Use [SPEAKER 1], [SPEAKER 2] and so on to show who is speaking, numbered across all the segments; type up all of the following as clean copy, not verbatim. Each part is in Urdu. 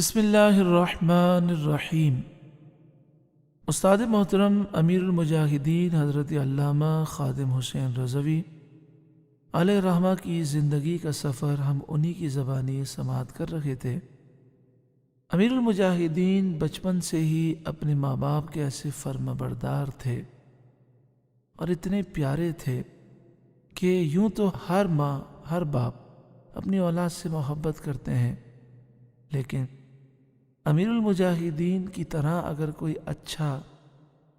[SPEAKER 1] بسم اللہ الرحمن الرحیم۔ استاد محترم امیر المجاہدین حضرت علامہ خادم حسین رضوی علیہ رحمہ کی زندگی کا سفر ہم انہی کی زبانی سماعت کر رہے تھے۔ امیر المجاہدین بچپن سے ہی اپنے ماں باپ کے ایسے فرما بردار تھے اور اتنے پیارے تھے کہ یوں تو ہر ماں ہر باپ اپنی اولاد سے محبت کرتے ہیں، لیکن امیر المجاہدین کی طرح اگر کوئی اچھا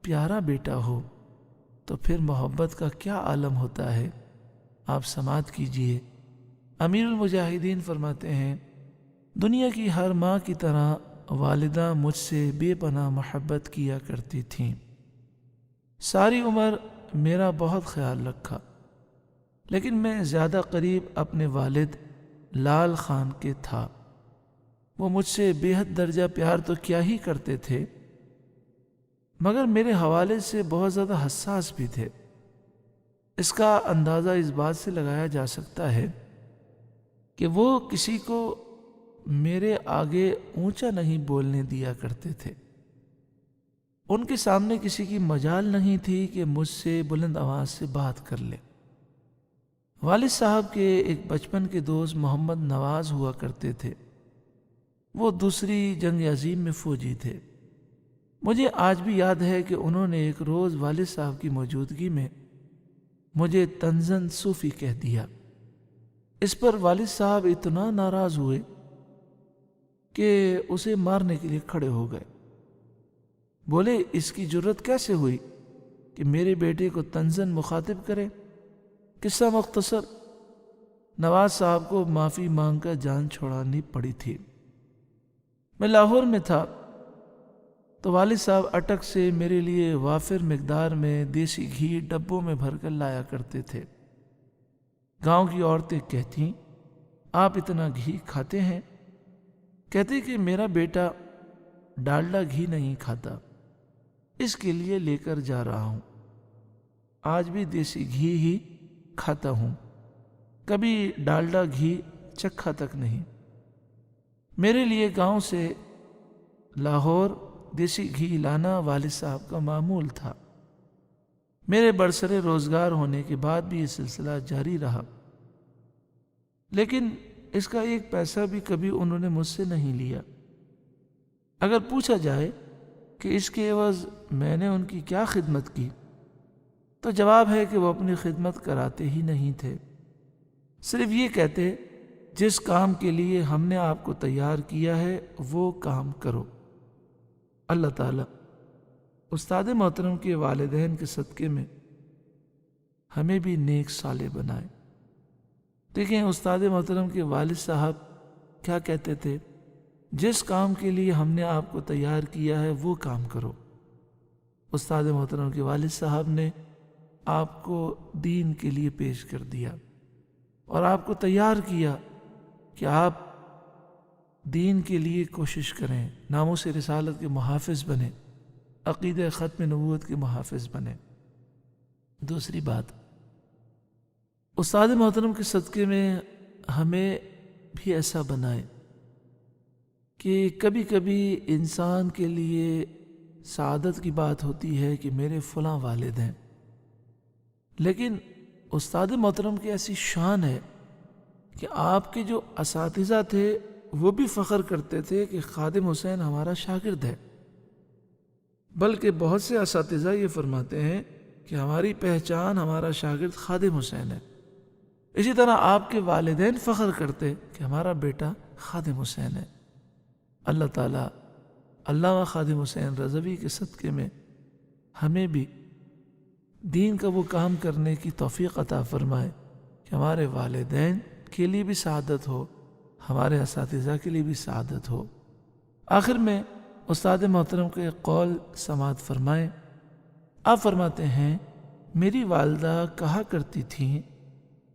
[SPEAKER 1] پیارا بیٹا ہو تو پھر محبت کا کیا عالم ہوتا ہے، آپ سماعت کیجئے۔ امیر المجاہدین فرماتے ہیں، دنیا کی ہر ماں کی طرح والدہ مجھ سے بے پناہ محبت کیا کرتی تھیں، ساری عمر میرا بہت خیال رکھا، لیکن میں زیادہ قریب اپنے والد لال خان کے تھا۔ وہ مجھ سے بے حد درجہ پیار تو کیا ہی کرتے تھے، مگر میرے حوالے سے بہت زیادہ حساس بھی تھے۔ اس کا اندازہ اس بات سے لگایا جا سکتا ہے کہ وہ کسی کو میرے آگے اونچا نہیں بولنے دیا کرتے تھے۔ ان کے سامنے کسی کی مجال نہیں تھی کہ مجھ سے بلند آواز سے بات کر لے۔ والد صاحب کے ایک بچپن کے دوست محمد نواز ہوا کرتے تھے، وہ دوسری جنگ عظیم میں فوجی تھے۔ مجھے آج بھی یاد ہے کہ انہوں نے ایک روز والد صاحب کی موجودگی میں مجھے طنزاً صوفی کہہ دیا۔ اس پر والد صاحب اتنا ناراض ہوئے کہ اسے مارنے کے لیے کھڑے ہو گئے۔ بولے، اس کی جرت کیسے ہوئی کہ میرے بیٹے کو طنزاً مخاطب کرے؟ قصہ مختصر، نواز صاحب کو معافی مانگ کر جان چھڑانی پڑی تھی۔ میں لاہور میں تھا تو والد صاحب اٹک سے میرے لیے وافر مقدار میں دیسی گھی ڈبوں میں بھر کر لایا کرتے تھے۔ گاؤں کی عورتیں کہتیں، آپ اتنا گھی کھاتے ہیں؟ کہتے کہ میرا بیٹا ڈالڈا گھی نہیں کھاتا، اس کے لیے لے کر جا رہا ہوں۔ آج بھی دیسی گھی ہی کھاتا ہوں، کبھی ڈالڈا گھی چکھا تک نہیں۔ میرے لیے گاؤں سے لاہور دیسی گھی لانا والد صاحب کا معمول تھا۔ میرے برسر روزگار ہونے کے بعد بھی یہ سلسلہ جاری رہا، لیکن اس کا ایک پیسہ بھی کبھی انہوں نے مجھ سے نہیں لیا۔ اگر پوچھا جائے کہ اس کے عوض میں نے ان کی کیا خدمت کی، تو جواب ہے کہ وہ اپنی خدمت کراتے ہی نہیں تھے، صرف یہ کہتے، جس کام کے لیے ہم نے آپ کو تیار کیا ہے وہ کام کرو۔ اللہ تعالیٰ استاد محترم کے والدین کے صدقے میں ہمیں بھی نیک صالح بنائے۔ دیکھیں، استاد محترم کے والد صاحب کیا کہتے تھے، جس کام کے لیے ہم نے آپ کو تیار کیا ہے وہ کام کرو۔ استاد محترم کے والد صاحب نے آپ کو دین کے لیے پیش کر دیا اور آپ کو تیار کیا کہ آپ دین کے لیے کوشش کریں، ناموس رسالت کے محافظ بنیں، عقیدہ ختم نبوت کے محافظ بنیں۔ دوسری بات، استاد محترم کے صدقے میں ہمیں بھی ایسا بنائے کہ کبھی کبھی انسان کے لیے سعادت کی بات ہوتی ہے کہ میرے فلاں والد ہیں، لیکن استاد محترم کی ایسی شان ہے کہ آپ کے جو اساتذہ تھے وہ بھی فخر کرتے تھے کہ خادم حسین ہمارا شاگرد ہے، بلکہ بہت سے اساتذہ یہ فرماتے ہیں کہ ہماری پہچان ہمارا شاگرد خادم حسین ہے۔ اسی طرح آپ کے والدین فخر کرتے کہ ہمارا بیٹا خادم حسین ہے۔ اللہ تعالیٰ علامہ خادم حسین رضوی کے صدقے میں ہمیں بھی دین کا وہ کام کرنے کی توفیق عطا فرمائے کہ ہمارے والدین کے لیے بھی سعادت ہو، ہمارے اساتذہ کے لیے بھی سعادت ہو۔ آخر میں استاد محترم کے قول سماعت فرمائیں۔ آپ فرماتے ہیں، میری والدہ کہا کرتی تھیں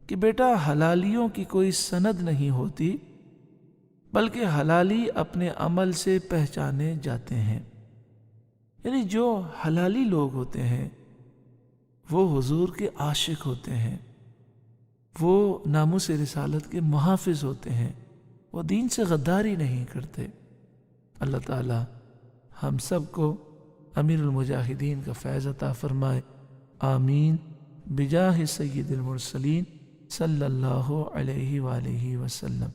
[SPEAKER 1] کہ بیٹا، حلالیوں کی کوئی سند نہیں ہوتی، بلکہ حلالی اپنے عمل سے پہچانے جاتے ہیں۔ یعنی جو حلالی لوگ ہوتے ہیں وہ حضور کے عاشق ہوتے ہیں، وہ ناموس رسالت کے محافظ ہوتے ہیں، وہ دین سے غداری نہیں کرتے۔ اللہ تعالی ہم سب کو امیر المجاہدین کا فیض عطا فرمائے، آمین، بجاہ سید المرسلین صلی اللہ علیہ وآلہ وسلم۔